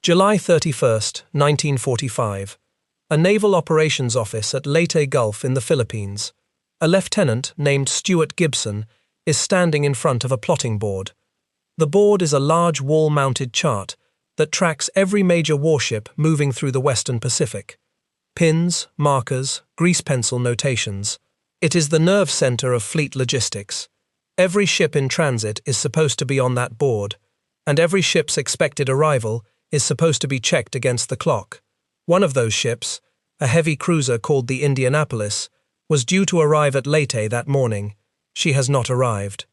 July 31, 1945. A naval operations office at Leyte Gulf in the Philippines. A lieutenant named Stuart Gibson is standing in front of a plotting board. The board is a large wall-mounted chart that tracks every major warship moving through the Western Pacific. Pins, markers, grease pencil notations. It is the nerve center of fleet logistics. Every ship in transit is supposed to be on that board, and every ship's expected arrival is supposed to be checked against the clock. One of those ships, a heavy cruiser called the Indianapolis, was due to arrive at Leyte that morning. She has not arrived.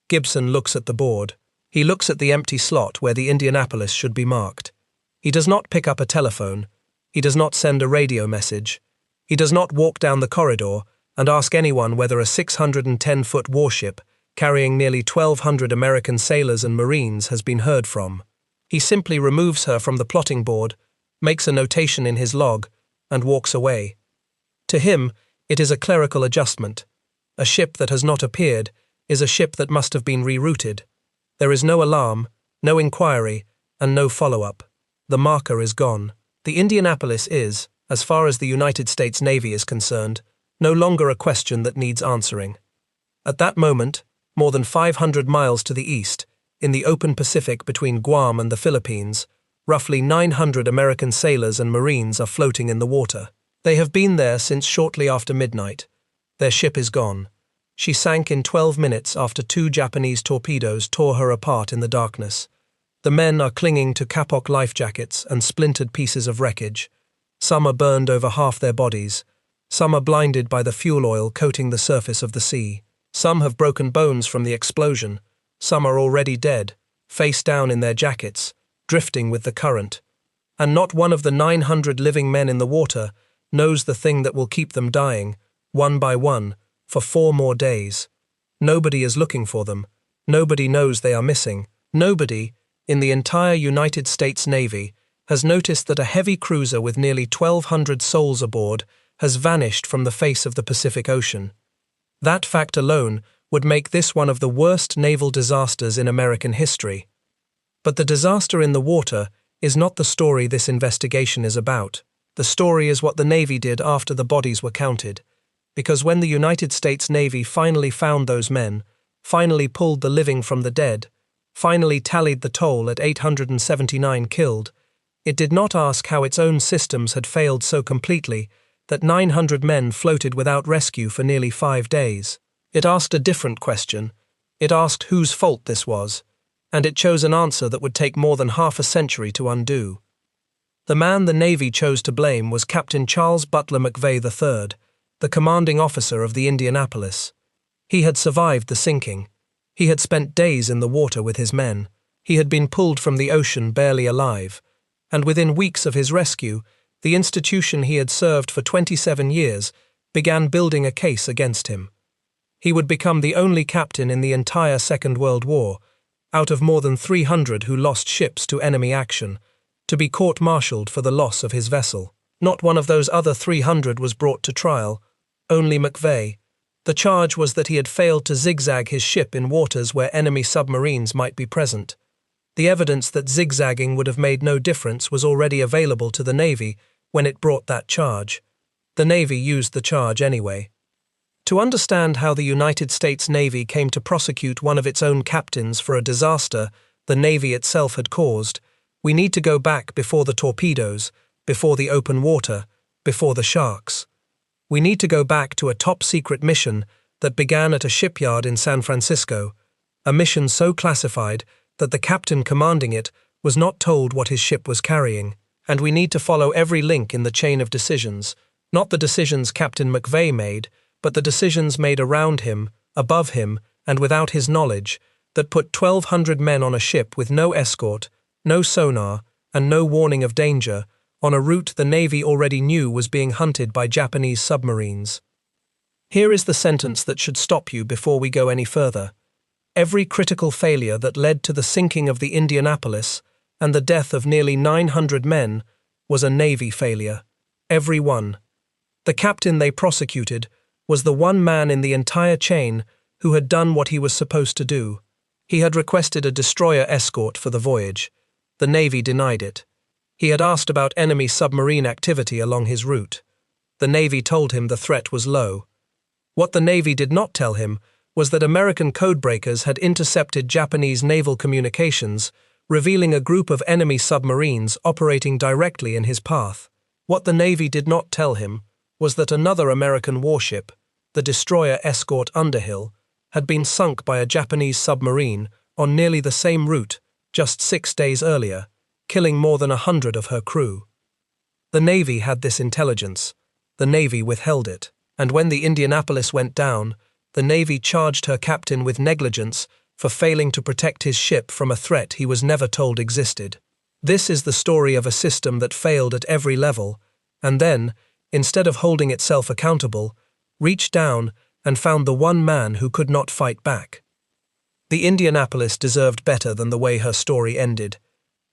Gibson looks at the board. He looks at the empty slot where the Indianapolis should be marked. He does not pick up a telephone. He does not send a radio message. He does not walk down the corridor and ask anyone whether a 610-foot warship carrying nearly 1,200 American sailors and Marines has been heard from. He simply removes her from the plotting board, makes a notation in his log, and walks away. To him, it is a clerical adjustment. A ship that has not appeared is a ship that must have been rerouted. There is no alarm, no inquiry, and no follow-up. The marker is gone. The Indianapolis is, as far as the United States Navy is concerned, no longer a question that needs answering. At that moment, more than 500 miles to the east, in the open Pacific between Guam and the Philippines, roughly 900 American sailors and Marines are floating in the water. They have been there since shortly after midnight. Their ship is gone. She sank in 12 minutes after 2 Japanese torpedoes tore her apart in the darkness. The men are clinging to kapok life jackets and splintered pieces of wreckage. Some are burned over half their bodies. Some are blinded by the fuel oil coating the surface of the sea. Some have broken bones from the explosion. Some are already dead, face down in their jackets, drifting with the current. And not one of the 900 living men in the water knows the thing that will keep them dying, one by one, for 4 more days. Nobody is looking for them. Nobody knows they are missing. Nobody, in the entire United States Navy, has noticed that a heavy cruiser with nearly 1,200 souls aboard has vanished from the face of the Pacific Ocean. That fact alone would make this one of the worst naval disasters in American history. But the disaster in the water is not the story this investigation is about. The story is what the Navy did after the bodies were counted. Because when the United States Navy finally found those men, finally pulled the living from the dead, finally tallied the toll at 879 killed, it did not ask how its own systems had failed so completely that 900 men floated without rescue for nearly 5 days. It asked a different question. It asked whose fault this was, and it chose an answer that would take more than half a century to undo. The man the Navy chose to blame was Captain Charles McVay III, the commanding officer of the Indianapolis. He had survived the sinking. He had spent days in the water with his men. He had been pulled from the ocean barely alive, and within weeks of his rescue, the institution he had served for 27 years began building a case against him. He would become the only captain in the entire Second World War, out of more than 300 who lost ships to enemy action, to be court-martialed for the loss of his vessel. Not one of those other 300 was brought to trial, only McVay. The charge was that he had failed to zigzag his ship in waters where enemy submarines might be present. The evidence that zigzagging would have made no difference was already available to the Navy when it brought that charge. The Navy used the charge anyway. To understand how the United States Navy came to prosecute one of its own captains for a disaster the Navy itself had caused, we need to go back before the torpedoes, before the open water, before the sharks. We need to go back to a top-secret mission that began at a shipyard in San Francisco, a mission so classified that the captain commanding it was not told what his ship was carrying. And we need to follow every link in the chain of decisions, not the decisions Captain McVay made, but the decisions made around him, above him, and without his knowledge, that put 1,200 men on a ship with no escort, no sonar, and no warning of danger, on a route the Navy already knew was being hunted by Japanese submarines. Here is the sentence that should stop you before we go any further. Every critical failure that led to the sinking of the Indianapolis and the death of nearly 900 men was a Navy failure. Every one. The captain they prosecuted was the one man in the entire chain who had done what he was supposed to do. He had requested a destroyer escort for the voyage. The Navy denied it. He had asked about enemy submarine activity along his route. The Navy told him the threat was low. What the Navy did not tell him was that American codebreakers had intercepted Japanese naval communications, revealing a group of enemy submarines operating directly in his path. What the Navy did not tell him was that another American warship, the destroyer escort Underhill, had been sunk by a Japanese submarine on nearly the same route just 6 days earlier, killing more than 100 of her crew. The Navy had this intelligence. The Navy withheld it, and when the Indianapolis went down, the Navy charged her captain with negligence for failing to protect his ship from a threat he was never told existed. This is the story of a system that failed at every level, and then, instead of holding itself accountable, reached down and found the one man who could not fight back. The Indianapolis deserved better than the way her story ended.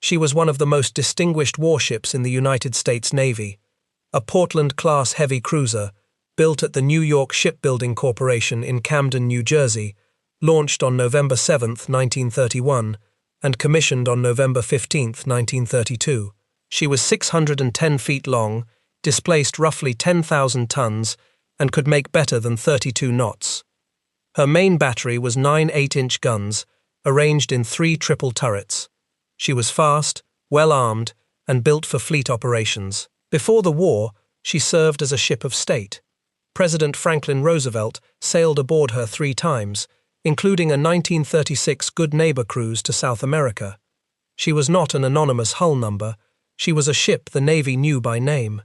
She was one of the most distinguished warships in the United States Navy, a Portland-class heavy cruiser, built at the New York Shipbuilding Corporation in Camden, New Jersey, launched on November 7, 1931, and commissioned on November 15, 1932. She was 610 feet long, displaced roughly 10,000 tons, and could make better than 32 knots. Her main battery was 9 8-inch guns, arranged in 3 triple turrets. She was fast, well-armed, and built for fleet operations. Before the war, she served as a ship of state. President Franklin Roosevelt sailed aboard her 3 times, including a 1936 Good Neighbor cruise to South America. She was not an anonymous hull number. She was a ship the Navy knew by name.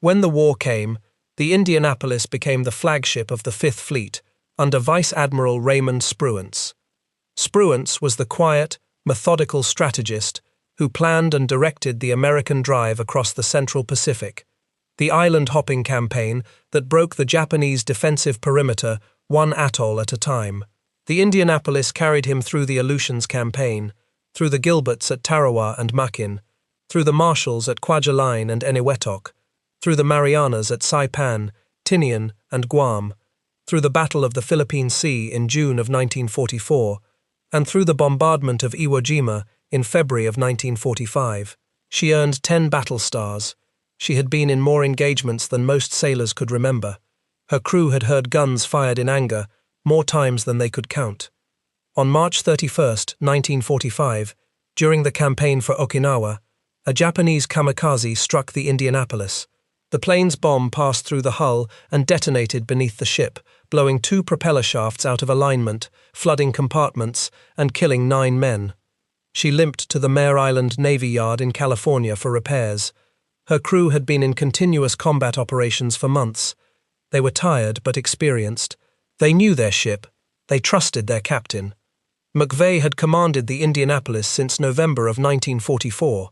When the war came, the Indianapolis became the flagship of the Fifth Fleet under Vice Admiral Raymond Spruance. Spruance was the quiet, methodical strategist who planned and directed the American drive across the Central Pacific, the island-hopping campaign that broke the Japanese defensive perimeter one atoll at a time. The Indianapolis carried him through the Aleutians campaign, through the Gilberts at Tarawa and Makin, through the Marshalls at Kwajalein and Eniwetok, through the Marianas at Saipan, Tinian, and Guam, through the Battle of the Philippine Sea in June of 1944, and through the bombardment of Iwo Jima in February of 1945. She earned 10 battle stars. She had been in more engagements than most sailors could remember. Her crew had heard guns fired in anger more times than they could count. On March 31, 1945, during the campaign for Okinawa, a Japanese kamikaze struck the Indianapolis. The plane's bomb passed through the hull and detonated beneath the ship, blowing 2 propeller shafts out of alignment, flooding compartments, and killing 9 men. She limped to the Mare Island Navy Yard in California for repairs. Her crew had been in continuous combat operations for months. They were tired but experienced. They knew their ship. They trusted their captain. McVay had commanded the Indianapolis since November of 1944.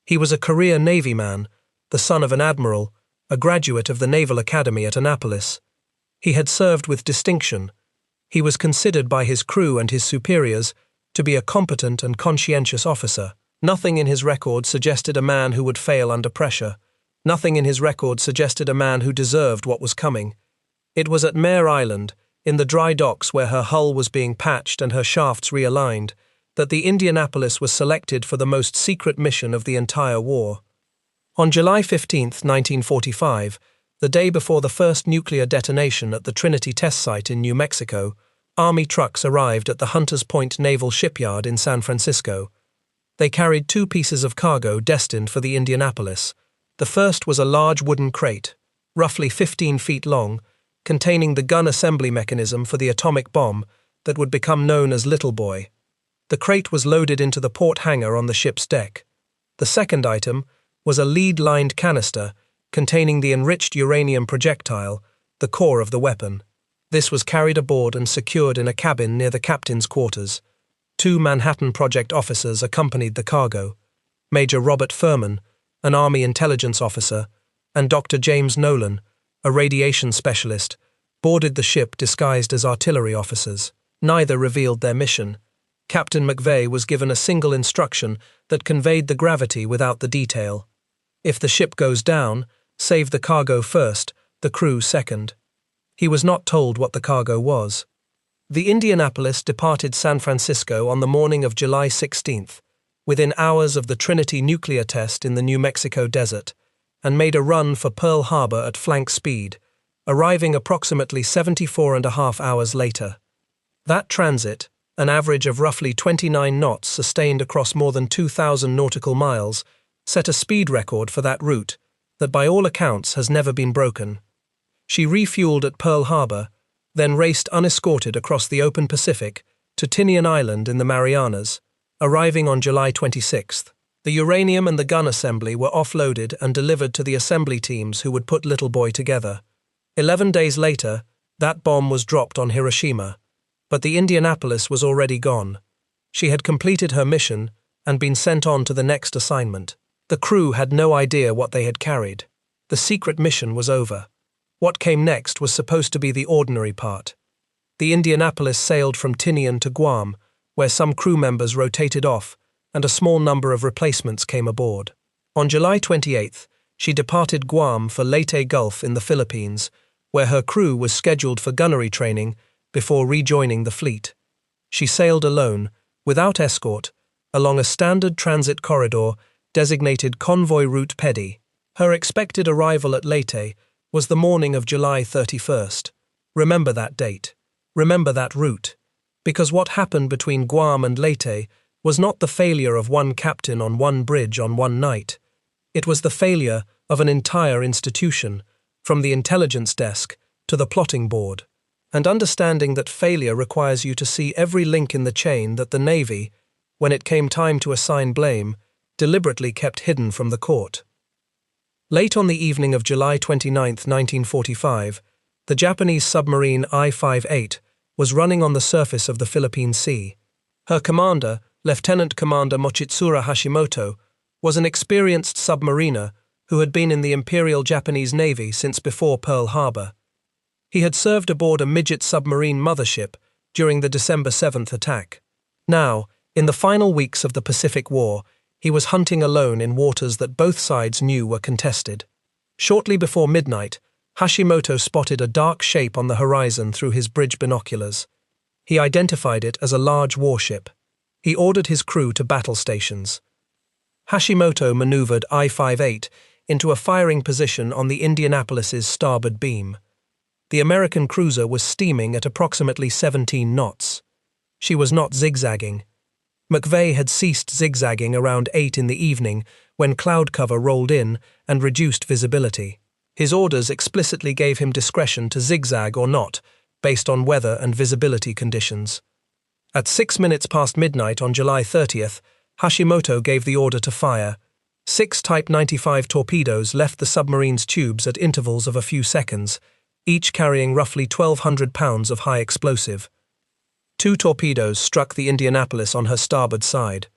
He was a career Navy man, the son of an admiral, a graduate of the Naval Academy at Annapolis. He had served with distinction. He was considered by his crew and his superiors to be a competent and conscientious officer. Nothing in his record suggested a man who would fail under pressure. Nothing in his record suggested a man who deserved what was coming. It was at Mare Island, in the dry docks where her hull was being patched and her shafts realigned, that the Indianapolis was selected for the most secret mission of the entire war. On July 15, 1945, the day before the first nuclear detonation at the Trinity test site in New Mexico, Army trucks arrived at the Hunters Point Naval Shipyard in San Francisco. They carried 2 pieces of cargo destined for the Indianapolis. The first was a large wooden crate, roughly 15 feet long, containing the gun assembly mechanism for the atomic bomb that would become known as Little Boy. The crate was loaded into the port hangar on the ship's deck. The second item was a lead-lined canister containing the enriched uranium projectile, the core of the weapon. This was carried aboard and secured in a cabin near the captain's quarters. 2 Manhattan Project officers accompanied the cargo. Major Robert Furman, an Army intelligence officer, and Dr. James Nolan, a radiation specialist, boarded the ship disguised as artillery officers. Neither revealed their mission. Captain McVay was given a single instruction that conveyed the gravity without the detail. If the ship goes down, save the cargo first, the crew second. He was not told what the cargo was. The Indianapolis departed San Francisco on the morning of July 16th, within hours of the Trinity nuclear test in the New Mexico desert, and made a run for Pearl Harbor at flank speed, arriving approximately 74.5 hours later. That transit, an average of roughly 29 knots sustained across more than 2,000 nautical miles, set a speed record for that route that by all accounts has never been broken. She refueled at Pearl Harbor, then raced unescorted across the open Pacific to Tinian Island in the Marianas, arriving on July 26th. The uranium and the gun assembly were offloaded and delivered to the assembly teams who would put Little Boy together. 11 days later, that bomb was dropped on Hiroshima, but the Indianapolis was already gone. She had completed her mission and been sent on to the next assignment. The crew had no idea what they had carried. The secret mission was over. What came next was supposed to be the ordinary part. The Indianapolis sailed from Tinian to Guam, where some crew members rotated off, and a small number of replacements came aboard. On July 28th, she departed Guam for Leyte Gulf in the Philippines, where her crew was scheduled for gunnery training before rejoining the fleet. She sailed alone, without escort, along a standard transit corridor designated Convoy Route Pedi. Her expected arrival at Leyte was the morning of July 31st. Remember that date. Remember that route. Because what happened between Guam and Leyte was not the failure of one captain on one bridge on one night. It was the failure of an entire institution, from the intelligence desk to the plotting board. And understanding that failure requires you to see every link in the chain that the Navy, when it came time to assign blame, deliberately kept hidden from the court. Late on the evening of July 29, 1945, the Japanese submarine I-58 was running on the surface of the Philippine Sea. Her commander, Lieutenant Commander Mochitsura Hashimoto, was an experienced submariner who had been in the Imperial Japanese Navy since before Pearl Harbor. He had served aboard a midget submarine mothership during the December 7th attack. Now, in the final weeks of the Pacific War, he was hunting alone in waters that both sides knew were contested. Shortly before midnight, Hashimoto spotted a dark shape on the horizon through his bridge binoculars. He identified it as a large warship. He ordered his crew to battle stations. Hashimoto maneuvered I-58 into a firing position on the Indianapolis's starboard beam. The American cruiser was steaming at approximately 17 knots. She was not zigzagging. McVay had ceased zigzagging around 8 in the evening when cloud cover rolled in and reduced visibility. His orders explicitly gave him discretion to zigzag or not, based on weather and visibility conditions. At 6 minutes past midnight on July 30th, Hashimoto gave the order to fire. 6 Type 95 torpedoes left the submarine's tubes at intervals of a few seconds, each carrying roughly 1,200 pounds of high explosive. 2 torpedoes struck the Indianapolis on her starboard side.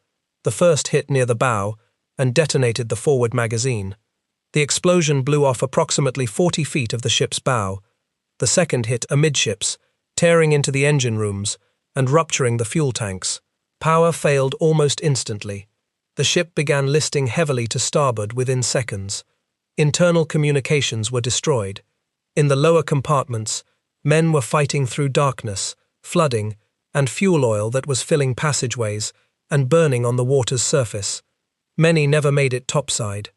The first hit near the bow and detonated the forward magazine. The explosion blew off approximately 40 feet of the ship's bow. The second hit amidships, tearing into the engine rooms and rupturing the fuel tanks. Power failed almost instantly. The ship began listing heavily to starboard within seconds. Internal communications were destroyed. In the lower compartments, men were fighting through darkness, flooding, and fuel oil that was filling passageways and burning on the water's surface. Many never made it topside.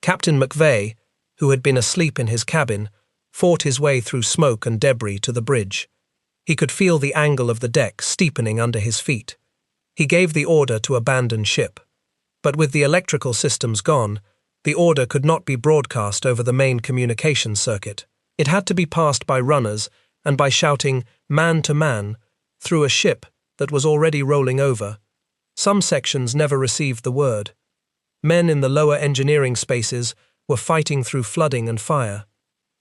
Captain McVay, who had been asleep in his cabin, fought his way through smoke and debris to the bridge. He could feel the angle of the deck steepening under his feet. He gave the order to abandon ship. But with the electrical systems gone, the order could not be broadcast over the main communications circuit. It had to be passed by runners and by shouting "man to man" through a ship that was already rolling over. Some sections never received the word. Men in the lower engineering spaces were fighting through flooding and fire.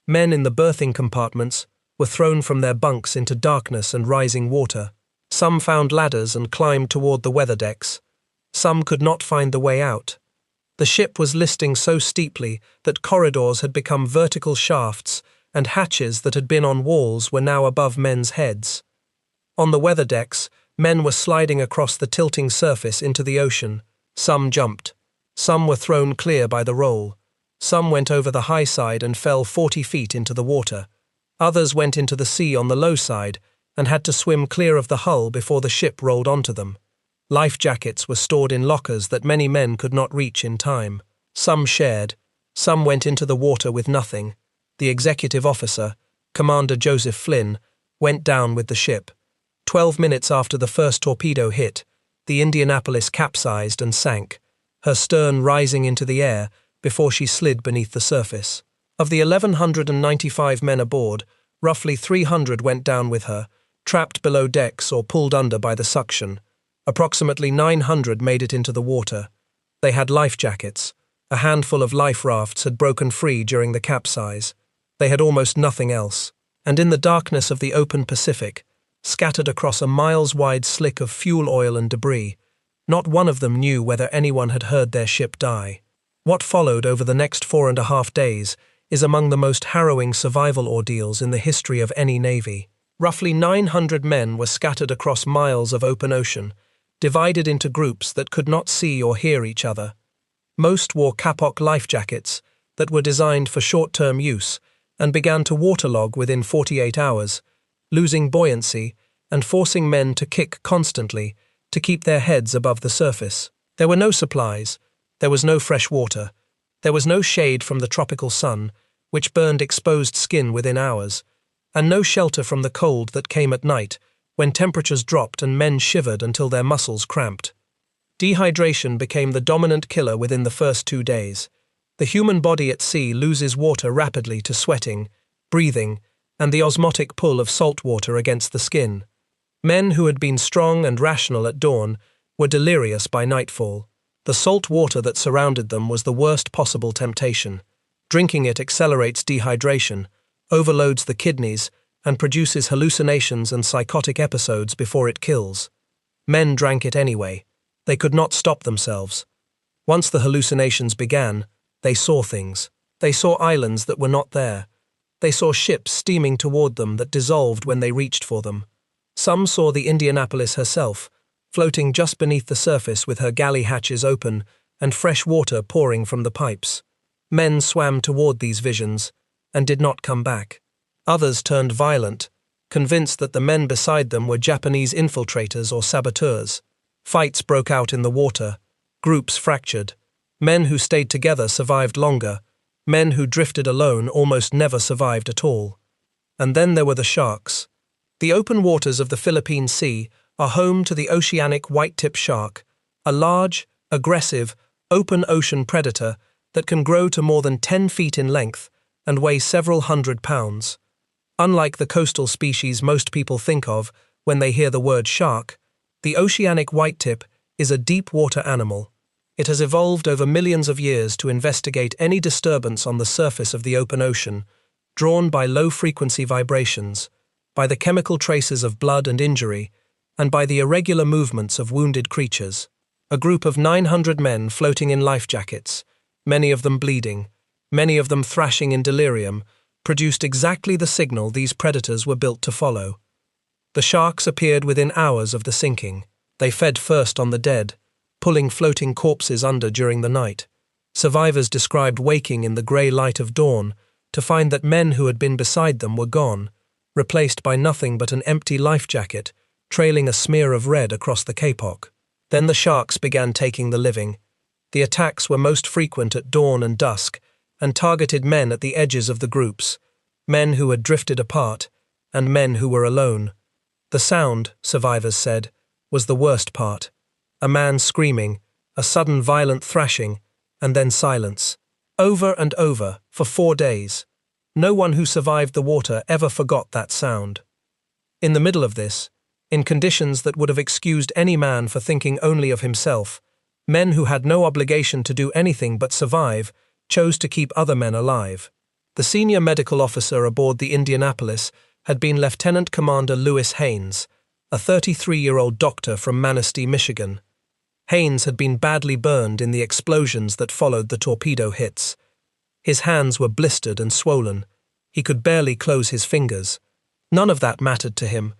Men in the berthing compartments were thrown from their bunks into darkness and rising water. Some found ladders and climbed toward the weather decks. Some could not find the way out. The ship was listing so steeply that corridors had become vertical shafts, and hatches that had been on walls were now above men's heads. On the weather decks, men were sliding across the tilting surface into the ocean. Some jumped. Some were thrown clear by the roll. Some went over the high side and fell 40 feet into the water. Others went into the sea on the low side and had to swim clear of the hull before the ship rolled onto them. Life jackets were stored in lockers that many men could not reach in time. Some shared, some went into the water with nothing. The executive officer, Commander Joseph Flynn, went down with the ship. 12 minutes after the first torpedo hit, the Indianapolis capsized and sank, her stern rising into the air before she slid beneath the surface. Of the 1,195 men aboard, roughly 300 went down with her, trapped below decks or pulled under by the suction. Approximately 900 made it into the water. They had life jackets. A handful of life rafts had broken free during the capsize. They had almost nothing else. And in the darkness of the open Pacific, scattered across a miles-wide slick of fuel oil and debris, not one of them knew whether anyone had heard their ship die. What followed over the next 4.5 days is among the most harrowing survival ordeals in the history of any navy. Roughly 900 men were scattered across miles of open ocean, divided into groups that could not see or hear each other. Most wore kapok life jackets that were designed for short-term use and began to waterlog within 48 hours, losing buoyancy and forcing men to kick constantly to keep their heads above the surface. There were no supplies, there was no fresh water, there was no shade from the tropical sun, which burned exposed skin within hours, and no shelter from the cold that came at night when temperatures dropped and men shivered until their muscles cramped. Dehydration became the dominant killer within the first 2 days. The human body at sea loses water rapidly to sweating, breathing, and the osmotic pull of salt water against the skin. Men who had been strong and rational at dawn were delirious by nightfall. The salt water that surrounded them was the worst possible temptation. Drinking it accelerates dehydration, overloads the kidneys, and produces hallucinations and psychotic episodes before it kills. Men drank it anyway. They could not stop themselves. Once the hallucinations began, they saw things. They saw islands that were not there. They saw ships steaming toward them that dissolved when they reached for them. Some saw the Indianapolis herself, floating just beneath the surface with her galley hatches open and fresh water pouring from the pipes. Men swam toward these visions and did not come back. Others turned violent, convinced that the men beside them were Japanese infiltrators or saboteurs. Fights broke out in the water. Groups fractured. Men who stayed together survived longer. Men who drifted alone almost never survived at all. And then there were the sharks. The open waters of the Philippine Sea are home to the oceanic white-tip shark, a large, aggressive, open ocean predator that can grow to more than 10 feet in length and weigh several hundred pounds. Unlike the coastal species most people think of when they hear the word shark, the oceanic whitetip is a deep-water animal. It has evolved over millions of years to investigate any disturbance on the surface of the open ocean, drawn by low-frequency vibrations, by the chemical traces of blood and injury, and by the irregular movements of wounded creatures. A group of 900 men floating in life jackets, many of them bleeding, many of them thrashing in delirium, produced exactly the signal these predators were built to follow. The sharks appeared within hours of the sinking. They fed first on the dead, pulling floating corpses under during the night. Survivors described waking in the grey light of dawn to find that men who had been beside them were gone, replaced by nothing but an empty life jacket, trailing a smear of red across the kapok. Then the sharks began taking the living. The attacks were most frequent at dawn and dusk, and targeted men at the edges of the groups, men who had drifted apart, and men who were alone. The sound, survivors said, was the worst part. A man screaming, a sudden violent thrashing, and then silence. Over and over, for 4 days. No one who survived the water ever forgot that sound. In the middle of this, in conditions that would have excused any man for thinking only of himself, men who had no obligation to do anything but survive chose to keep other men alive. The senior medical officer aboard the Indianapolis had been Lieutenant Commander Lewis Haynes, a 33-year-old doctor from Manistee, Michigan. Haynes had been badly burned in the explosions that followed the torpedo hits. His hands were blistered and swollen. He could barely close his fingers. None of that mattered to him.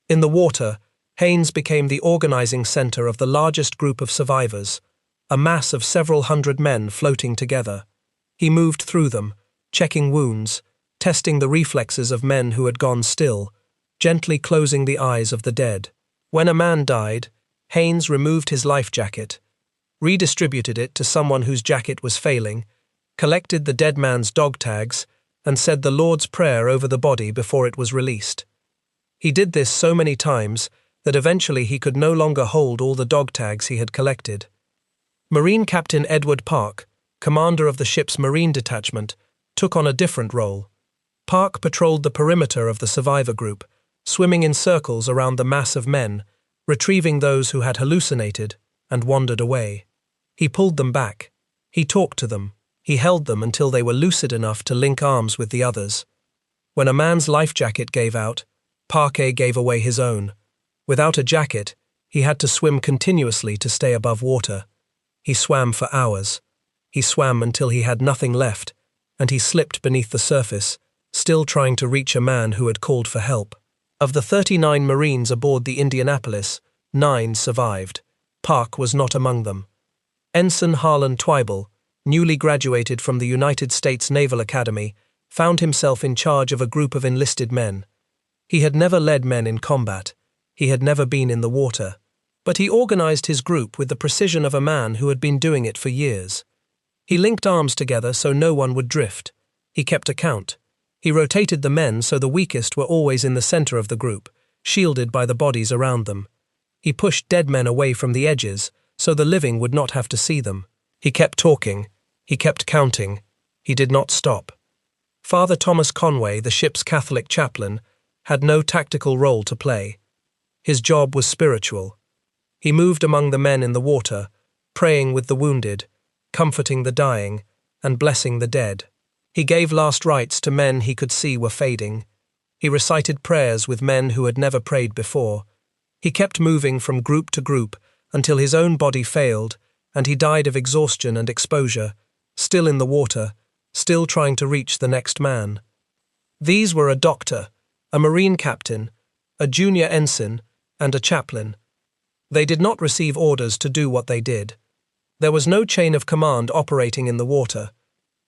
In the water, Haynes became the organizing center of the largest group of survivors, a mass of several hundred men floating together. He moved through them, checking wounds, testing the reflexes of men who had gone still, gently closing the eyes of the dead. When a man died, Haynes removed his life jacket, redistributed it to someone whose jacket was failing, collected the dead man's dog tags, and said the Lord's Prayer over the body before it was released. He did this so many times that eventually he could no longer hold all the dog tags he had collected. Marine Captain Edward Park, commander of the ship's marine detachment, took on a different role. Park patrolled the perimeter of the survivor group, swimming in circles around the mass of men, retrieving those who had hallucinated and wandered away. He pulled them back. He talked to them. He held them until they were lucid enough to link arms with the others. When a man's life jacket gave out, Parquet gave away his own. Without a jacket, he had to swim continuously to stay above water. He swam for hours. He swam until he had nothing left, and he slipped beneath the surface, still trying to reach a man who had called for help. Of the 39 Marines aboard the Indianapolis, 9 survived. Park was not among them. Ensign Harlan Twible, newly graduated from the United States Naval Academy, found himself in charge of a group of enlisted men. He had never led men in combat. He had never been in the water. But he organized his group with the precision of a man who had been doing it for years. He linked arms together so no one would drift. He kept account. He rotated the men so the weakest were always in the center of the group, shielded by the bodies around them. He pushed dead men away from the edges so the living would not have to see them. He kept talking. He kept counting. He did not stop. Father Thomas Conway, the ship's Catholic chaplain, had no tactical role to play. His job was spiritual. He moved among the men in the water, praying with the wounded, comforting the dying, and blessing the dead. He gave last rites to men he could see were fading. He recited prayers with men who had never prayed before. He kept moving from group to group until his own body failed, and he died of exhaustion and exposure, still in the water, still trying to reach the next man. These were a doctor, a marine captain, a junior ensign, and a chaplain. They did not receive orders to do what they did. There was no chain of command operating in the water.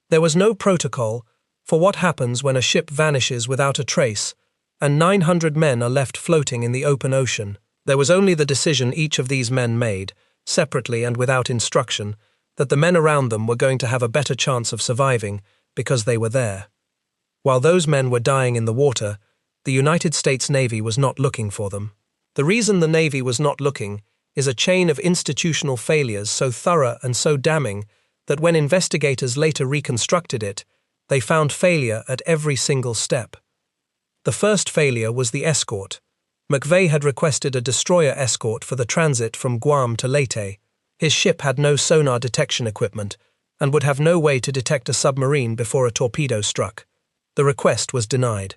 There was no protocol for what happens when a ship vanishes without a trace and 900 men are left floating in the open ocean. There was only the decision each of these men made, separately and without instruction, that the men around them were going to have a better chance of surviving because they were there. While those men were dying in the water, the United States Navy was not looking for them. The reason the Navy was not looking is a chain of institutional failures so thorough and so damning that when investigators later reconstructed it, they found failure at every single step. The first failure was the escort. McVay had requested a destroyer escort for the transit from Guam to Leyte. His ship had no sonar detection equipment and would have no way to detect a submarine before a torpedo struck. The request was denied.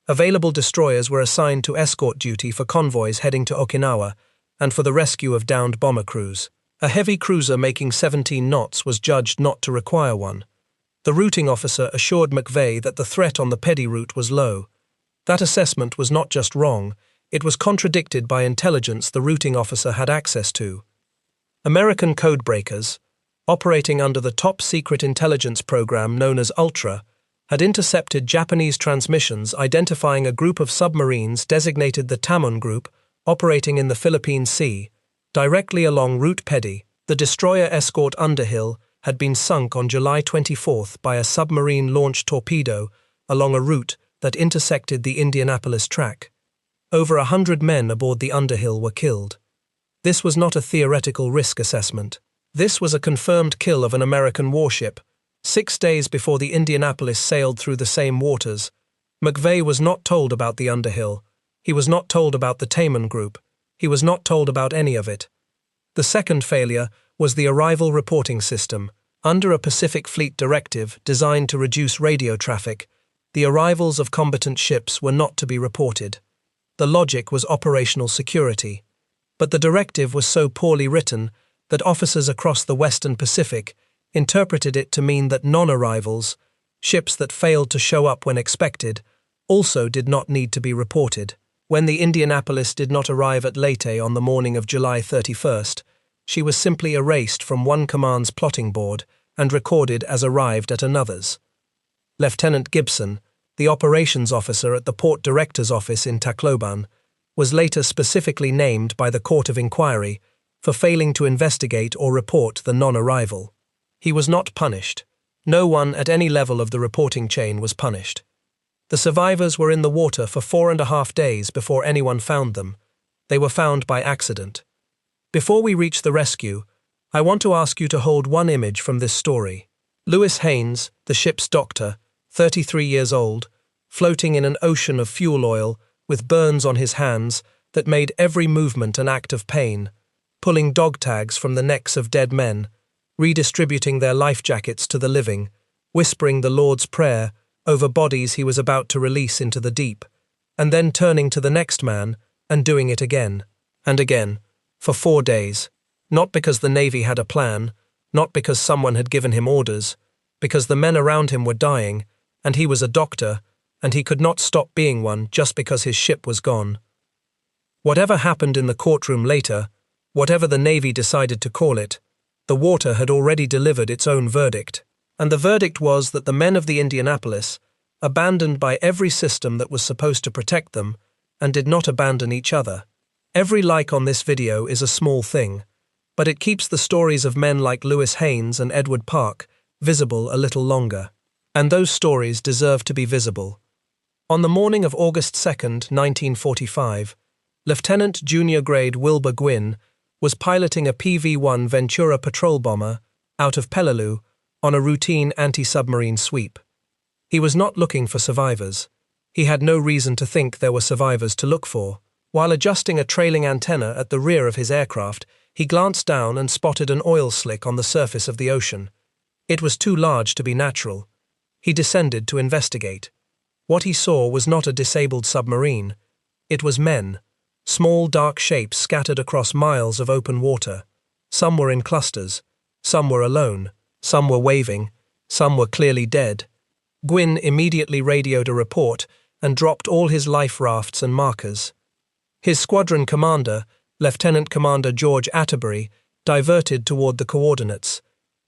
Available destroyers were assigned to escort duty for convoys heading to Okinawa and for the rescue of downed bomber crews. A heavy cruiser making 17 knots was judged not to require one. The routing officer assured McVay that the threat on the Peddy route was low. That assessment was not just wrong, it was contradicted by intelligence the routing officer had access to. American codebreakers, operating under the top-secret intelligence program known as Ultra, had intercepted Japanese transmissions identifying a group of submarines designated the Tamon Group operating in the Philippine Sea, directly along Route Peddy. The destroyer escort Underhill had been sunk on July 24 by a submarine-launched torpedo along a route that intersected the Indianapolis track. Over 100 men aboard the Underhill were killed. This was not a theoretical risk assessment. This was a confirmed kill of an American warship. 6 days before the Indianapolis sailed through the same waters, McVay was not told about the Underhill. He was not told about the Tamon Group. He was not told about any of it. The second failure was the arrival reporting system. Under a Pacific Fleet directive designed to reduce radio traffic, the arrivals of combatant ships were not to be reported. The logic was operational security. But the directive was so poorly written that officers across the Western Pacific interpreted it to mean that non-arrivals, ships that failed to show up when expected, also did not need to be reported. When the Indianapolis did not arrive at Leyte on the morning of July 31st, she was simply erased from one command's plotting board and recorded as arrived at another's. Lieutenant Gibson, the operations officer at the port director's office in Tacloban, was later specifically named by the Court of Inquiry for failing to investigate or report the non-arrival. He was not punished. No one at any level of the reporting chain was punished. The survivors were in the water for 4.5 days before anyone found them. They were found by accident. Before we reach the rescue, I want to ask you to hold one image from this story. Lewis Haynes, the ship's doctor, 33 years old, floating in an ocean of fuel oil with burns on his hands that made every movement an act of pain, pulling dog tags from the necks of dead men, redistributing their life jackets to the living, whispering the Lord's Prayer over bodies he was about to release into the deep, and then turning to the next man and doing it again, and again, for 4 days, not because the Navy had a plan, not because someone had given him orders, because the men around him were dying, and he was a doctor, and he could not stop being one just because his ship was gone. Whatever happened in the courtroom later, whatever the Navy decided to call it, the water had already delivered its own verdict, and the verdict was that the men of the Indianapolis, abandoned by every system that was supposed to protect them, and did not abandon each other. Every like on this video is a small thing, but it keeps the stories of men like Lewis Haynes and Edward Park visible a little longer. And those stories deserve to be visible. On the morning of August 2nd, 1945, Lieutenant Junior Grade Wilbur Gwynn was piloting a PV-1 Ventura patrol bomber out of Peleliu on a routine anti-submarine sweep. He was not looking for survivors. He had no reason to think there were survivors to look for. While adjusting a trailing antenna at the rear of his aircraft, he glanced down and spotted an oil slick on the surface of the ocean. It was too large to be natural. He descended to investigate. What he saw was not a disabled submarine. It was men, small dark shapes scattered across miles of open water. Some were in clusters, some were alone, some were waving, some were clearly dead. Gwynn immediately radioed a report and dropped all his life rafts and markers. His squadron commander, Lieutenant Commander George Atterbury, diverted toward the coordinates.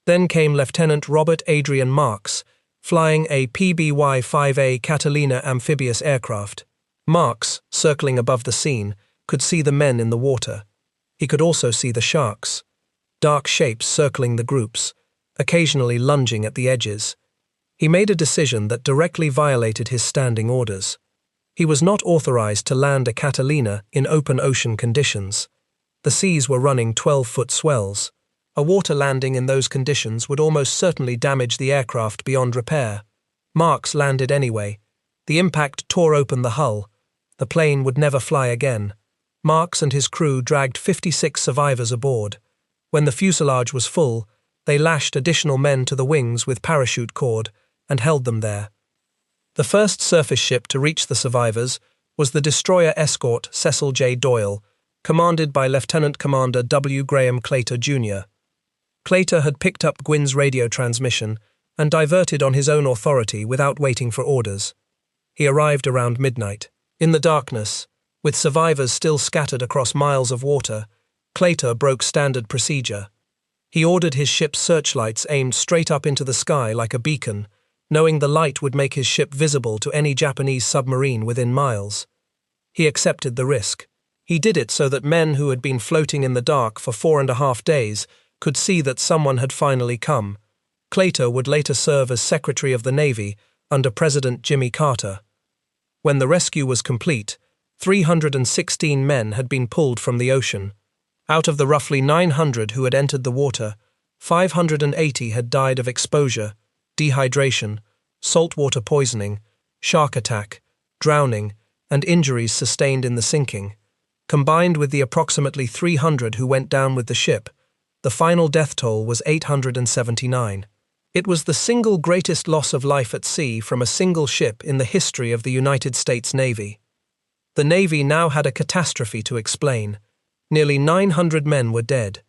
Then came Lieutenant Robert Adrian Marks, flying a PBY-5A Catalina amphibious aircraft. Marks, circling above the scene, could see the men in the water. He could also see the sharks, dark shapes circling the groups, occasionally lunging at the edges. He made a decision that directly violated his standing orders. He was not authorized to land a Catalina in open ocean conditions. The seas were running 12-foot swells. A water landing in those conditions would almost certainly damage the aircraft beyond repair. Marks landed anyway. The impact tore open the hull. The plane would never fly again. Marks and his crew dragged 56 survivors aboard. When the fuselage was full, they lashed additional men to the wings with parachute cord and held them there. The first surface ship to reach the survivors was the destroyer escort Cecil J. Doyle, commanded by Lieutenant Commander W. Graham Claytor, Jr. Claytor had picked up Gwynn's radio transmission and diverted on his own authority without waiting for orders. He arrived around midnight. In the darkness, with survivors still scattered across miles of water, Claytor broke standard procedure. He ordered his ship's searchlights aimed straight up into the sky like a beacon, knowing the light would make his ship visible to any Japanese submarine within miles. He accepted the risk. He did it so that men who had been floating in the dark for 4.5 days could see that someone had finally come. Claytor would later serve as Secretary of the Navy under President Jimmy Carter. When the rescue was complete, 316 men had been pulled from the ocean. Out of the roughly 900 who had entered the water, 580 had died of exposure, dehydration, saltwater poisoning, shark attack, drowning, and injuries sustained in the sinking. Combined with the approximately 300 who went down with the ship, the final death toll was 879. It was the single greatest loss of life at sea from a single ship in the history of the United States Navy. The Navy now had a catastrophe to explain. Nearly 900 men were dead.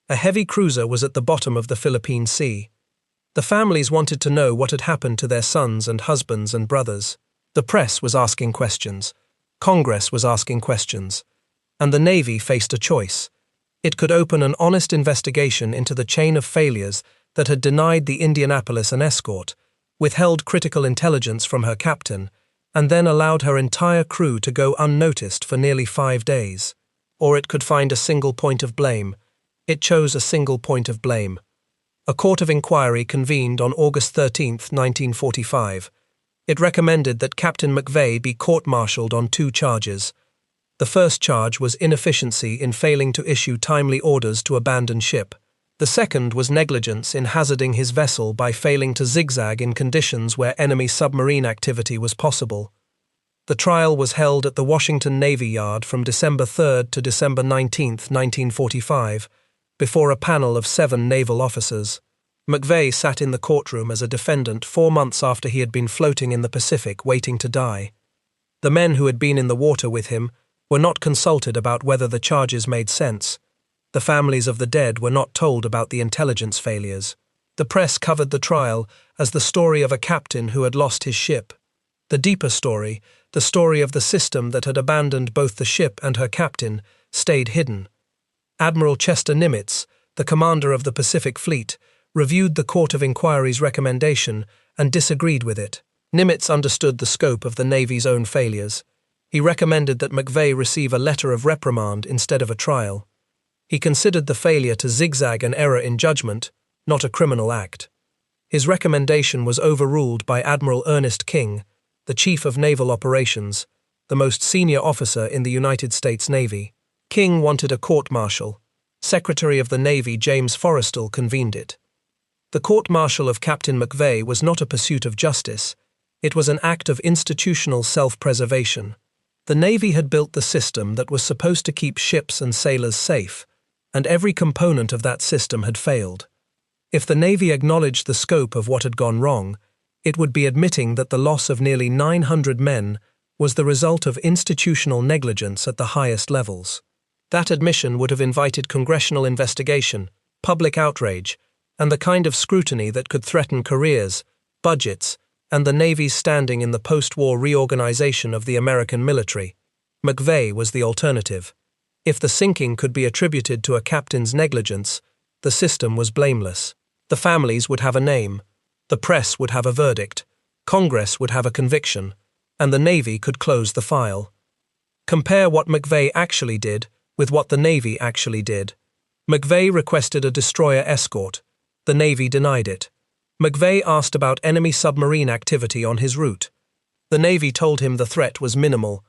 A heavy cruiser was at the bottom of the Philippine Sea. The families wanted to know what had happened to their sons and husbands and brothers. The press was asking questions. Congress was asking questions. And the Navy faced a choice. It could open an honest investigation into the chain of failures that had denied the Indianapolis an escort, withheld critical intelligence from her captain, and then allowed her entire crew to go unnoticed for nearly 5 days. Or it could find a single point of blame. It chose a single point of blame. A court of inquiry convened on August 13, 1945. It recommended that Captain McVay be court-martialed on 2 charges. The first charge was inefficiency in failing to issue timely orders to abandon ship. The second was negligence in hazarding his vessel by failing to zigzag in conditions where enemy submarine activity was possible. The trial was held at the Washington Navy Yard from December 3 to December 19, 1945, before a panel of 7 naval officers. McVay sat in the courtroom as a defendant 4 months after he had been floating in the Pacific waiting to die. The men who had been in the water with him were not consulted about whether the charges made sense. The families of the dead were not told about the intelligence failures. The press covered the trial as the story of a captain who had lost his ship. The deeper story, the story of the system that had abandoned both the ship and her captain, stayed hidden. Admiral Chester Nimitz, the commander of the Pacific Fleet, reviewed the Court of Inquiry's recommendation and disagreed with it. Nimitz understood the scope of the Navy's own failures. He recommended that McVay receive a letter of reprimand instead of a trial. He considered the failure to zigzag an error in judgment, not a criminal act. His recommendation was overruled by Admiral Ernest King, the Chief of Naval Operations, the most senior officer in the United States Navy. King wanted a court-martial. Secretary of the Navy James Forrestal convened it. The court-martial of Captain McVay was not a pursuit of justice. It was an act of institutional self-preservation. The Navy had built the system that was supposed to keep ships and sailors safe, and every component of that system had failed. If the Navy acknowledged the scope of what had gone wrong, it would be admitting that the loss of nearly 900 men was the result of institutional negligence at the highest levels. That admission would have invited congressional investigation, public outrage, and the kind of scrutiny that could threaten careers, budgets, and the Navy's standing in the post-war reorganization of the American military. McVay was the alternative. If the sinking could be attributed to a captain's negligence, the system was blameless. The families would have a name, the press would have a verdict, Congress would have a conviction, and the Navy could close the file. Compare what McVay actually did with what the Navy actually did. McVay requested a destroyer escort. The Navy denied it. McVay asked about enemy submarine activity on his route. The Navy told him the threat was minimal.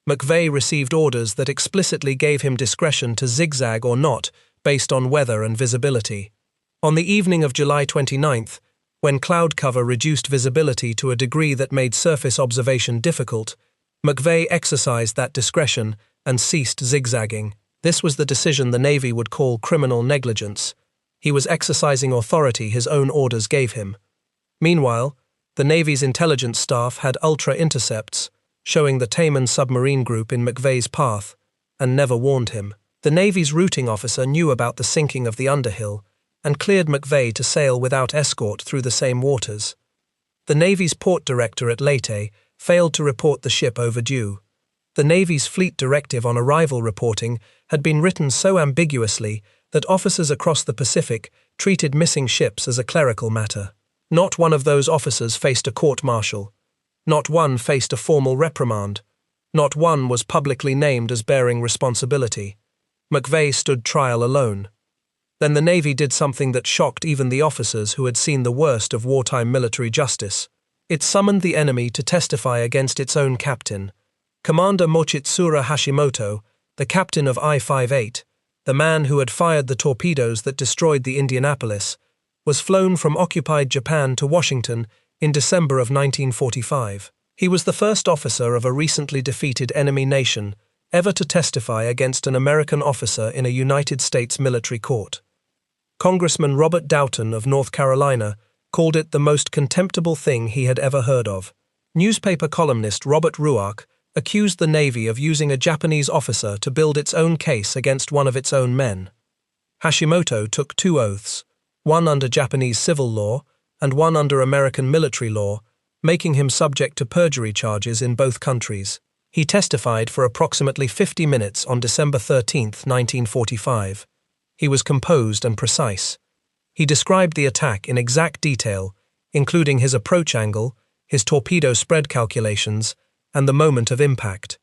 McVay received orders that explicitly gave him discretion to zigzag or not based on weather and visibility. On the evening of July 29th, when cloud cover reduced visibility to a degree that made surface observation difficult, McVay exercised that discretion and ceased zigzagging. This was the decision the Navy would call criminal negligence. He was exercising authority his own orders gave him. Meanwhile, the Navy's intelligence staff had ultra-intercepts, showing the Tinian submarine group in McVay's path, and never warned him. The Navy's routing officer knew about the sinking of the Underhill, and cleared McVay to sail without escort through the same waters. The Navy's port director at Leyte failed to report the ship overdue. The Navy's fleet directive on arrival reporting had been written so ambiguously that officers across the Pacific treated missing ships as a clerical matter. Not one of those officers faced a court-martial. Not one faced a formal reprimand. Not one was publicly named as bearing responsibility. McVay stood trial alone. Then the Navy did something that shocked even the officers who had seen the worst of wartime military justice. It summoned the enemy to testify against its own captain. Commander Mochitsura Hashimoto, the captain of I-58, the man who had fired the torpedoes that destroyed the Indianapolis, was flown from occupied Japan to Washington in December of 1945. He was the first officer of a recently defeated enemy nation ever to testify against an American officer in a United States military court. Congressman Robert Doughton of North Carolina called it the most contemptible thing he had ever heard of. Newspaper columnist Robert Ruark accused the Navy of using a Japanese officer to build its own case against one of its own men. Hashimoto took 2 oaths, one under Japanese civil law and one under American military law, making him subject to perjury charges in both countries. He testified for approximately 50 minutes on December 13, 1945. He was composed and precise. He described the attack in exact detail, including his approach angle, his torpedo spread calculations, and the moment of impact.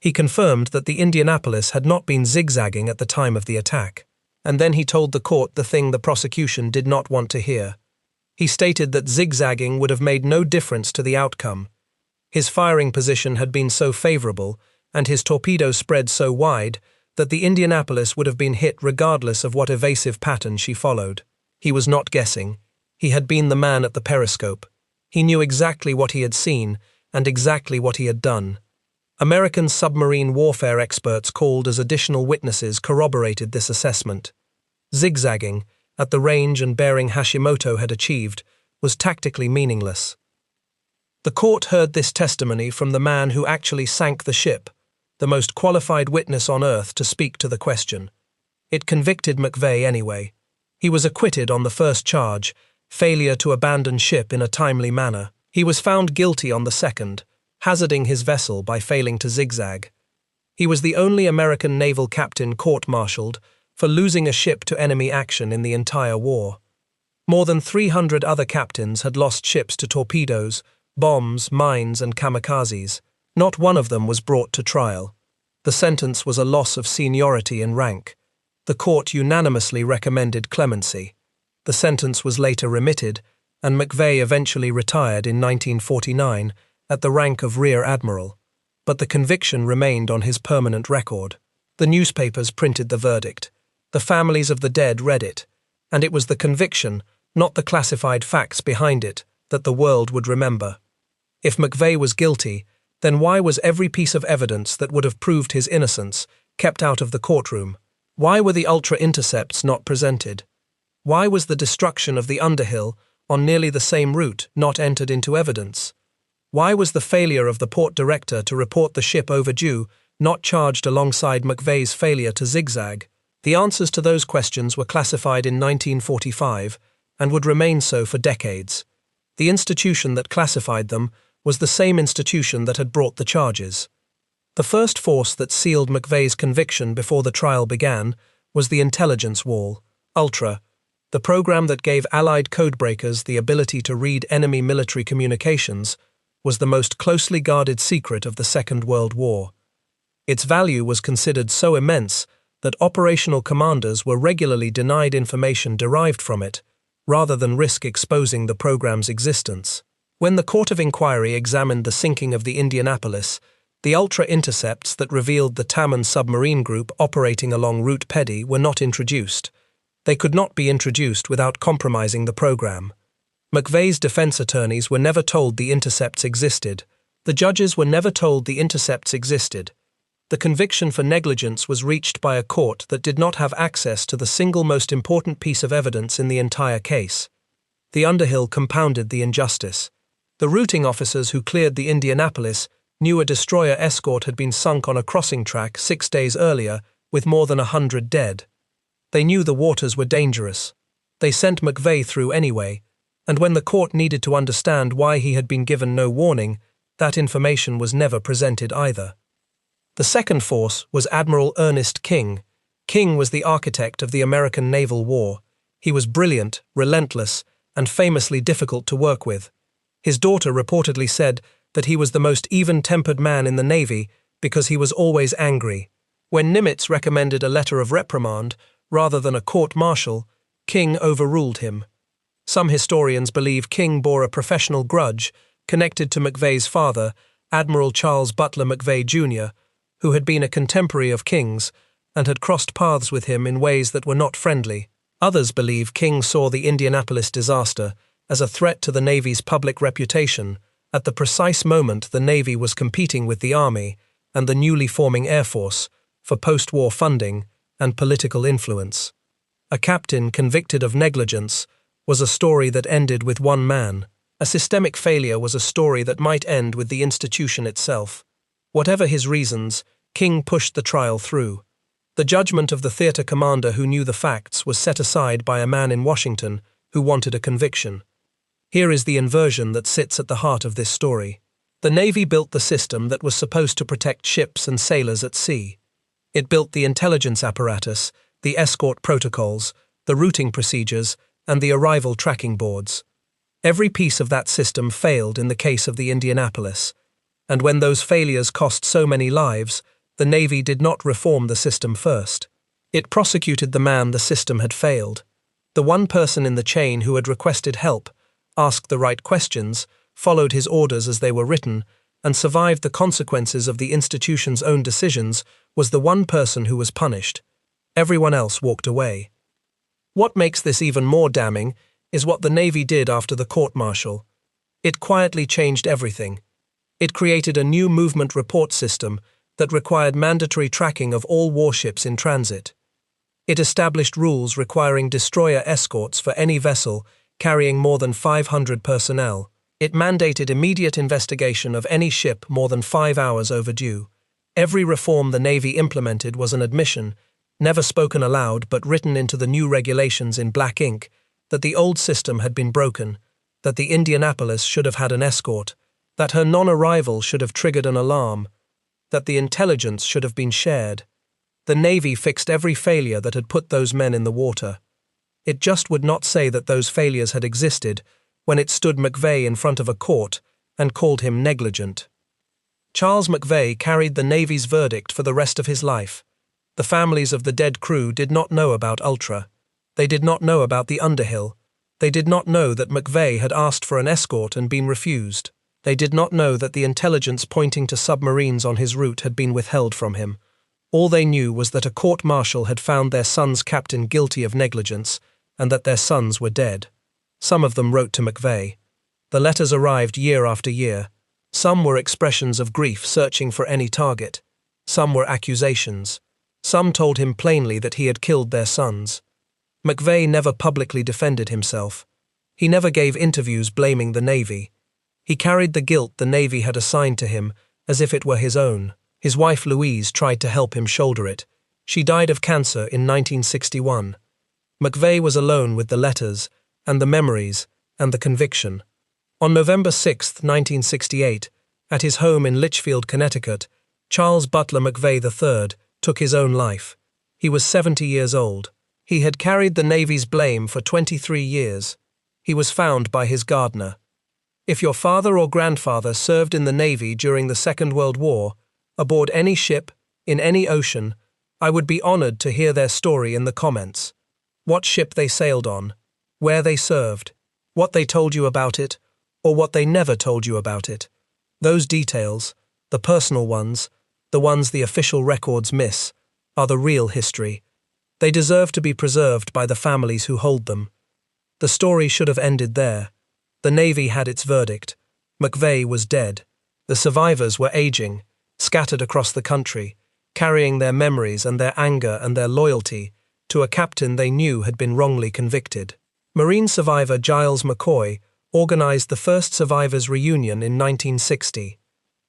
He confirmed that the Indianapolis had not been zigzagging at the time of the attack, and then he told the court the thing the prosecution did not want to hear. He stated that zigzagging would have made no difference to the outcome. His firing position had been so favorable, and his torpedo spread so wide, that the Indianapolis would have been hit regardless of what evasive pattern she followed. He was not guessing. He had been the man at the periscope. He knew exactly what he had seen, and exactly what he had done. American submarine warfare experts called as additional witnesses corroborated this assessment. Zigzagging, at the range and bearing Hashimoto had achieved, was tactically meaningless. The court heard this testimony from the man who actually sank the ship, the most qualified witness on Earth to speak to the question. It convicted McVay anyway. He was acquitted on the first charge, failure to abandon ship in a timely manner. He was found guilty on the second, hazarding his vessel by failing to zigzag. He was the only American naval captain court-martialed for losing a ship to enemy action in the entire war. More than 300 other captains had lost ships to torpedoes, bombs, mines, and kamikazes. Not one of them was brought to trial. The sentence was a loss of seniority in rank. The court unanimously recommended clemency. The sentence was later remitted, and McVay eventually retired in 1949 at the rank of Rear Admiral, but the conviction remained on his permanent record. The newspapers printed the verdict. The families of the dead read it, and it was the conviction, not the classified facts behind it, that the world would remember. If McVay was guilty, then why was every piece of evidence that would have proved his innocence kept out of the courtroom? Why were the ultra-intercepts not presented? Why was the destruction of the Underhill on nearly the same route not entered into evidence? Why was the failure of the port director to report the ship overdue not charged alongside McVay's failure to zigzag? The answers to those questions were classified in 1945 and would remain so for decades. The institution that classified them was the same institution that had brought the charges. The first force that sealed McVay's conviction before the trial began was the intelligence wall, ULTRA, the program that gave Allied codebreakers the ability to read enemy military communications, was the most closely guarded secret of the Second World War. Its value was considered so immense that operational commanders were regularly denied information derived from it, rather than risk exposing the program's existence. When the Court of Inquiry examined the sinking of the Indianapolis, the ultra-intercepts that revealed the Tinian submarine group operating along Route Peddy were not introduced. They could not be introduced without compromising the program. McVay's defense attorneys were never told the intercepts existed. The judges were never told the intercepts existed. The conviction for negligence was reached by a court that did not have access to the single most important piece of evidence in the entire case. The Underhill compounded the injustice. The routing officers who cleared the Indianapolis knew a destroyer escort had been sunk on a crossing track 6 days earlier with more than 100 dead. They knew the waters were dangerous. They sent McVay through anyway, and when the court needed to understand why he had been given no warning, that information was never presented either. The second force was Admiral Ernest King. King was the architect of the American naval war. He was brilliant, relentless, and famously difficult to work with. His daughter reportedly said that he was the most even-tempered man in the Navy because he was always angry. When Nimitz recommended a letter of reprimand rather than a court-martial, King overruled him. Some historians believe King bore a professional grudge connected to McVay's father, Admiral Charles Butler McVay Jr., who had been a contemporary of King's and had crossed paths with him in ways that were not friendly. Others believe King saw the Indianapolis disaster as a threat to the Navy's public reputation at the precise moment the Navy was competing with the Army and the newly forming Air Force for post-war funding and political influence. A captain convicted of negligence was a story that ended with one man. A systemic failure was a story that might end with the institution itself. Whatever his reasons, King pushed the trial through. The judgment of the theater commander who knew the facts was set aside by a man in Washington who wanted a conviction. Here is the inversion that sits at the heart of this story. The Navy built the system that was supposed to protect ships and sailors at sea. It built the intelligence apparatus, the escort protocols, the routing procedures, and the arrival tracking boards. Every piece of that system failed in the case of the Indianapolis, And when those failures cost so many lives, the Navy did not reform the system first. It prosecuted the man the system had failed. The one person in the chain who had requested help, asked the right questions, followed his orders as they were written, and survived the consequences of the institution's own decisions was the one person who was punished. Everyone else walked away. What makes this even more damning is what the Navy did after the court-martial. It quietly changed everything. It created a new movement report system that required mandatory tracking of all warships in transit. It established rules requiring destroyer escorts for any vessel carrying more than 500 personnel. It mandated immediate investigation of any ship more than 5 hours overdue. Every reform the Navy implemented was an admission, never spoken aloud but written into the new regulations in black ink, that the old system had been broken, that the Indianapolis should have had an escort, that her non-arrival should have triggered an alarm, that the intelligence should have been shared. The Navy fixed every failure that had put those men in the water. It just would not say that those failures had existed when it stood McVay in front of a court and called him negligent. Charles McVay carried the Navy's verdict for the rest of his life. The families of the dead crew did not know about Ultra. They did not know about the Underhill. They did not know that McVay had asked for an escort and been refused. They did not know that the intelligence pointing to submarines on his route had been withheld from him. All they knew was that a court-martial had found their son's captain guilty of negligence and that their sons were dead. Some of them wrote to McVay. The letters arrived year after year. Some were expressions of grief searching for any target. Some were accusations. Some told him plainly that he had killed their sons. McVay never publicly defended himself. He never gave interviews blaming the Navy. He carried the guilt the Navy had assigned to him as if it were his own. His wife Louise tried to help him shoulder it. She died of cancer in 1961. McVay was alone with the letters and the memories and the conviction. On November 6, 1968, at his home in Litchfield, Connecticut, Charles Butler McVay III took his own life. He was 70 years old. He had carried the Navy's blame for 23 years. He was found by his gardener. If your father or grandfather served in the Navy during the Second World War, aboard any ship, in any ocean, I would be honored to hear their story in the comments. What ship they sailed on, where they served, what they told you about it, or what they never told you about it. Those details, the personal ones, the ones the official records miss, are the real history. They deserve to be preserved by the families who hold them. The story should have ended there. The Navy had its verdict. McVay was dead. The survivors were aging, scattered across the country, carrying their memories and their anger and their loyalty to a captain they knew had been wrongly convicted. Marine survivor Giles McCoy organized the first survivors' reunion in 1960.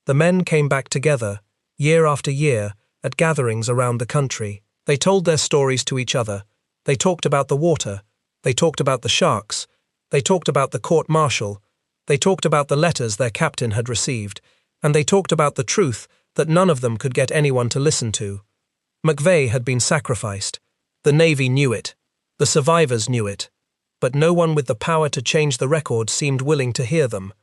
The men came back together, year after year, at gatherings around the country. They told their stories to each other. They talked about the water. They talked about the sharks. They talked about the court-martial. They talked about the letters their captain had received. And they talked about the truth that none of them could get anyone to listen to. McVay had been sacrificed. The Navy knew it. The survivors knew it. But no one with the power to change the record seemed willing to hear them.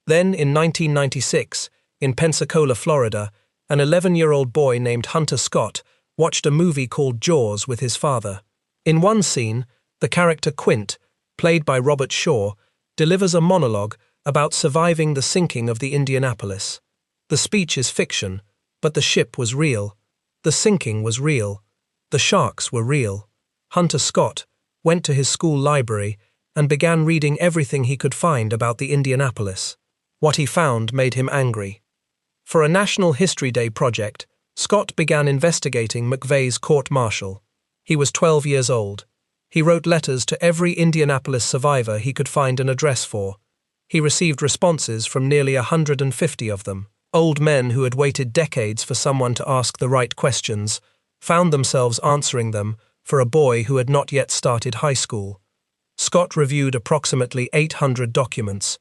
Then, in 1996, in Pensacola, Florida, an 11-year-old boy named Hunter Scott watched a movie called Jaws with his father. In one scene, the character Quint, played by Robert Shaw, delivers a monologue about surviving the sinking of the Indianapolis. The speech is fiction, but the ship was real. The sinking was real. The sharks were real. Hunter Scott went to his school library and began reading everything he could find about the Indianapolis. What he found made him angry. For a National History Day project, Scott began investigating McVay's court-martial. He was 12 years old. He wrote letters to every Indianapolis survivor he could find an address for. He received responses from nearly 150 of them. Old men who had waited decades for someone to ask the right questions found themselves answering them for a boy who had not yet started high school. Scott reviewed approximately 800 documents.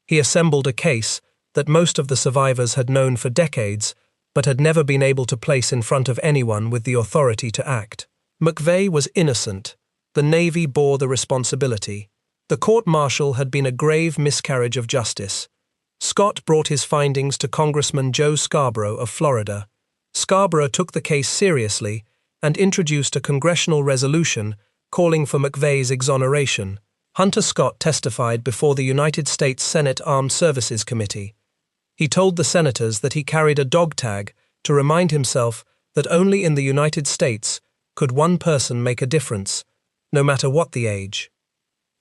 He assembled a case that most of the survivors had known for decades, but had never been able to place in front of anyone with the authority to act. McVay was innocent. The Navy bore the responsibility. The court-martial had been a grave miscarriage of justice. Scott brought his findings to Congressman Joe Scarborough of Florida. Scarborough took the case seriously and introduced a congressional resolution calling for McVay's exoneration. Hunter Scott testified before the United States Senate Armed Services Committee. He told the senators that he carried a dog tag to remind himself that only in the United States could one person make a difference, no matter what the age.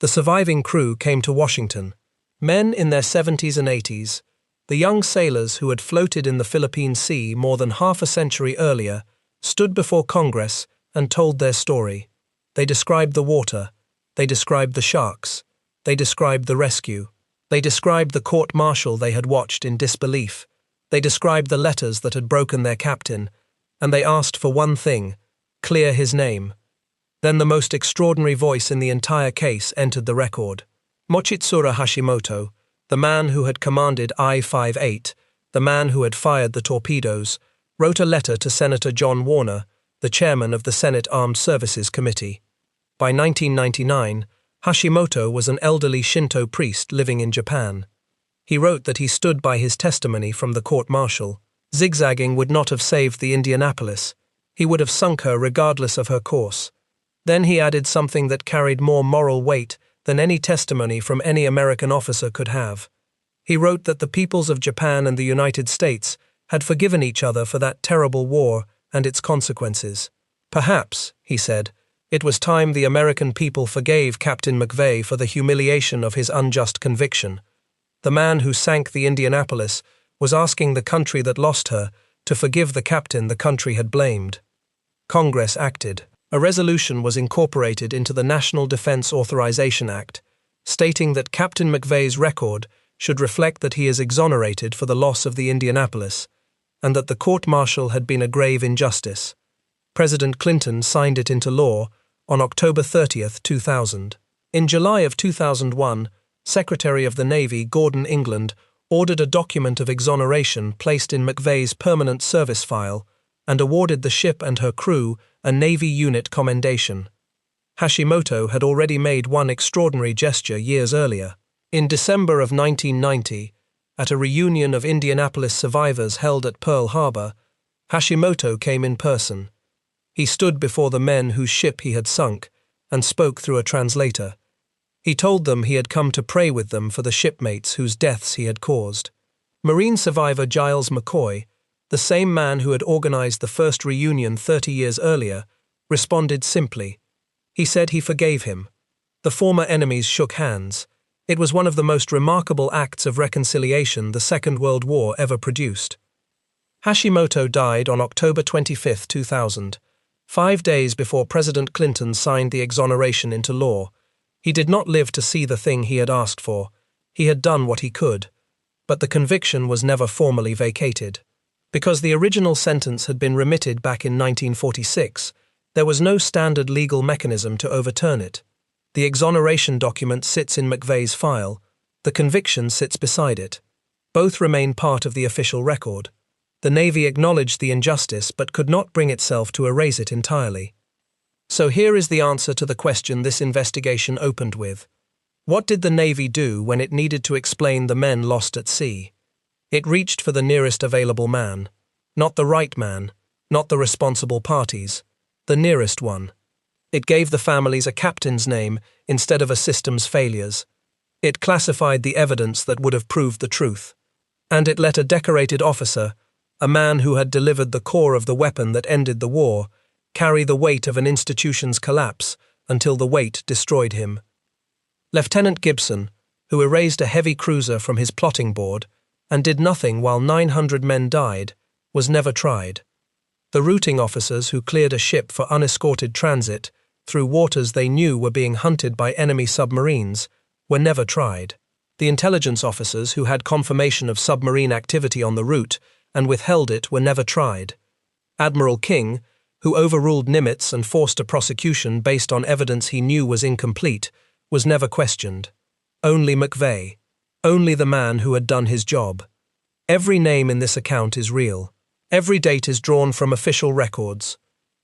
The surviving crew came to Washington. Men in their 70s and 80s, the young sailors who had floated in the Philippine Sea more than half a century earlier, stood before Congress and told their story. They described the water, they described the sharks, they described the rescue, they described the court-martial they had watched in disbelief, they described the letters that had broken their captain, and they asked for one thing: clear his name. Then the most extraordinary voice in the entire case entered the record. Mochitsura Hashimoto, the man who had commanded I-58, the man who had fired the torpedoes, wrote a letter to Senator John Warner, the chairman of the Senate Armed Services Committee. By 1999, Hashimoto was an elderly Shinto priest living in Japan. He wrote that he stood by his testimony from the court-martial. Zigzagging would not have saved the Indianapolis. He would have sunk her regardless of her course. Then he added something that carried more moral weight than any testimony from any American officer could have. He wrote that the peoples of Japan and the United States had forgiven each other for that terrible war and its consequences. Perhaps, he said, it was time the American people forgave Captain McVay for the humiliation of his unjust conviction. The man who sank the Indianapolis was asking the country that lost her to forgive the captain the country had blamed. Congress acted. A resolution was incorporated into the National Defense Authorization Act, stating that Captain McVay's record should reflect that he is exonerated for the loss of the Indianapolis, and that the court-martial had been a grave injustice. President Clinton signed it into law on October 30, 2000. In July of 2001, Secretary of the Navy Gordon England ordered a document of exoneration placed in McVay's permanent service file and awarded the ship and her crew a Navy unit commendation. Hashimoto had already made one extraordinary gesture years earlier. In December of 1990, at a reunion of Indianapolis survivors held at Pearl Harbor, Hashimoto came in person. He stood before the men whose ship he had sunk and spoke through a translator. He told them he had come to pray with them for the shipmates whose deaths he had caused. Marine survivor Giles McCoy, the same man who had organized the first reunion 30 years earlier, responded simply. He said he forgave him. The former enemies shook hands. It was one of the most remarkable acts of reconciliation the Second World War ever produced. Hashimoto died on October 25, 2000, 5 days before President Clinton signed the exoneration into law. He did not live to see the thing he had asked for. He had done what he could. But the conviction was never formally vacated. Because the original sentence had been remitted back in 1946, there was no standard legal mechanism to overturn it. The exoneration document sits in McVay's file. The conviction sits beside it. Both remain part of the official record. The Navy acknowledged the injustice but could not bring itself to erase it entirely. So here is the answer to the question this investigation opened with. What did the Navy do when it needed to explain the men lost at sea? It reached for the nearest available man. Not the right man, not the responsible parties, the nearest one. It gave the families a captain's name instead of a system's failures. It classified the evidence that would have proved the truth. And it let a decorated officer, a man who had delivered the core of the weapon that ended the war, carry the weight of an institution's collapse until the weight destroyed him. Lieutenant Gibson, who erased a heavy cruiser from his plotting board and did nothing while 900 men died, was never tried. The routing officers who cleared a ship for unescorted transit through waters they knew were being hunted by enemy submarines were never tried. The intelligence officers who had confirmation of submarine activity on the route and withheld it were never tried. Admiral King, who overruled Nimitz and forced a prosecution based on evidence he knew was incomplete, was never questioned. Only McVay. Only the man who had done his job. Every name in this account is real. Every date is drawn from official records.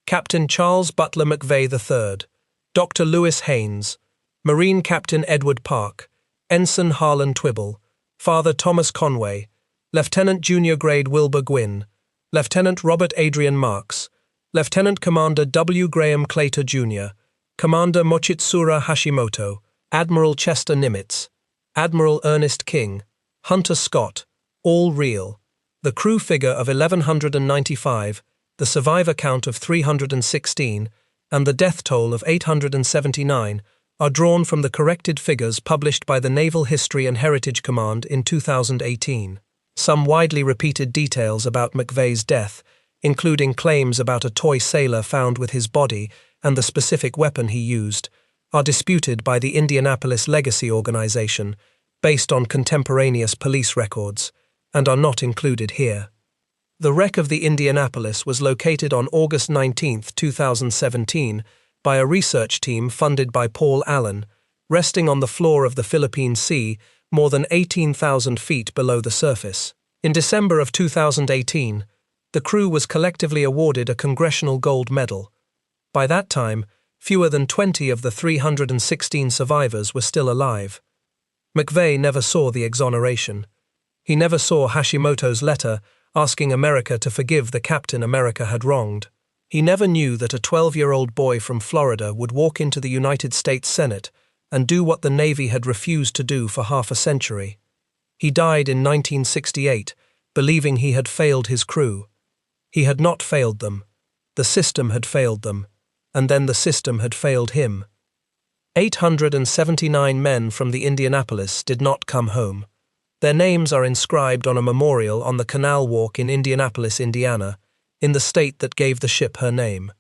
Captain Charles Butler McVay III, Dr. Lewis Haynes, Marine Captain Edward Park, Ensign Harlan Twibble, Father Thomas Conway, Lieutenant Junior Grade Wilbur Gwynn, Lieutenant Robert Adrian Marks, Lieutenant Commander W. Graham Claytor Jr., Commander Mochitsura Hashimoto, Admiral Chester Nimitz, Admiral Ernest King, Hunter Scott, all real. The crew figure of 1,195, the survivor count of 316, and the death toll of 879 are drawn from the corrected figures published by the Naval History and Heritage Command in 2018. Some widely repeated details about McVay's death, including claims about a toy sailor found with his body and the specific weapon he used, are disputed by the Indianapolis Legacy Organization based on contemporaneous police records, and are not included here. The wreck of the Indianapolis was located on August 19, 2017, by a research team funded by Paul Allen, resting on the floor of the Philippine Sea more than 18,000 feet below the surface. In December of 2018, the crew was collectively awarded a Congressional Gold Medal. By that time, fewer than 20 of the 316 survivors were still alive. McVay never saw the exoneration. He never saw Hashimoto's letter asking America to forgive the captain America had wronged. He never knew that a 12-year-old boy from Florida would walk into the United States Senate and do what the Navy had refused to do for half a century. He died in 1968, believing he had failed his crew. He had not failed them. The system had failed them, and then the system had failed him. 879 men from the Indianapolis did not come home. Their names are inscribed on a memorial on the Canal Walk in Indianapolis, Indiana, in the state that gave the ship her name.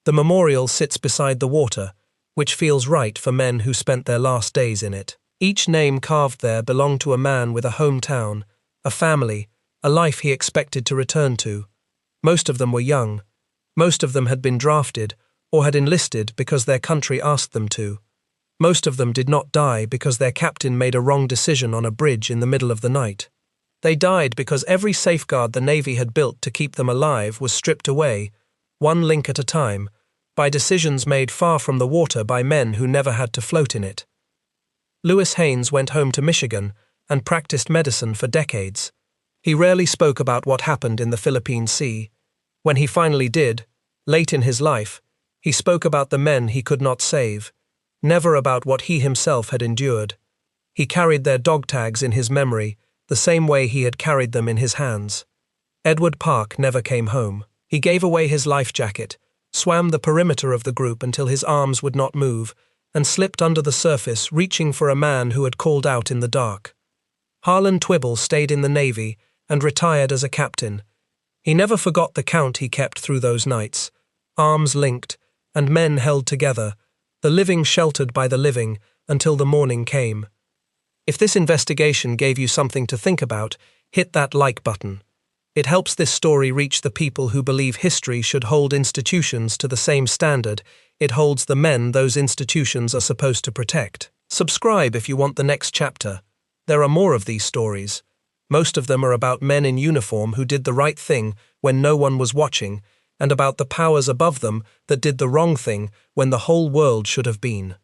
The memorial sits beside the water, which feels right for men who spent their last days in it. Each name carved there belonged to a man with a hometown, a family, a life he expected to return to. Most of them were young. Most of them had been drafted or had enlisted because their country asked them to. Most of them did not die because their captain made a wrong decision on a bridge in the middle of the night. They died because every safeguard the Navy had built to keep them alive was stripped away, one link at a time, by decisions made far from the water by men who never had to float in it. Lewis Haynes went home to Michigan and practiced medicine for decades. He rarely spoke about what happened in the Philippine Sea. When he finally did, late in his life, he spoke about the men he could not save, never about what he himself had endured. He carried their dog tags in his memory, the same way he had carried them in his hands. Edward Park never came home. He gave away his life jacket, swam the perimeter of the group until his arms would not move, and slipped under the surface, reaching for a man who had called out in the dark. Harlan Twibble stayed in the Navy and retired as a captain. He never forgot the count he kept through those nights, arms linked and men held together, the living sheltered by the living until the morning came. If this investigation gave you something to think about, hit that like button. It helps this story reach the people who believe history should hold institutions to the same standard it holds the men those institutions are supposed to protect. Subscribe if you want the next chapter. There are more of these stories. Most of them are about men in uniform who did the right thing when no one was watching, and about the powers above them that did the wrong thing when the whole world should have been.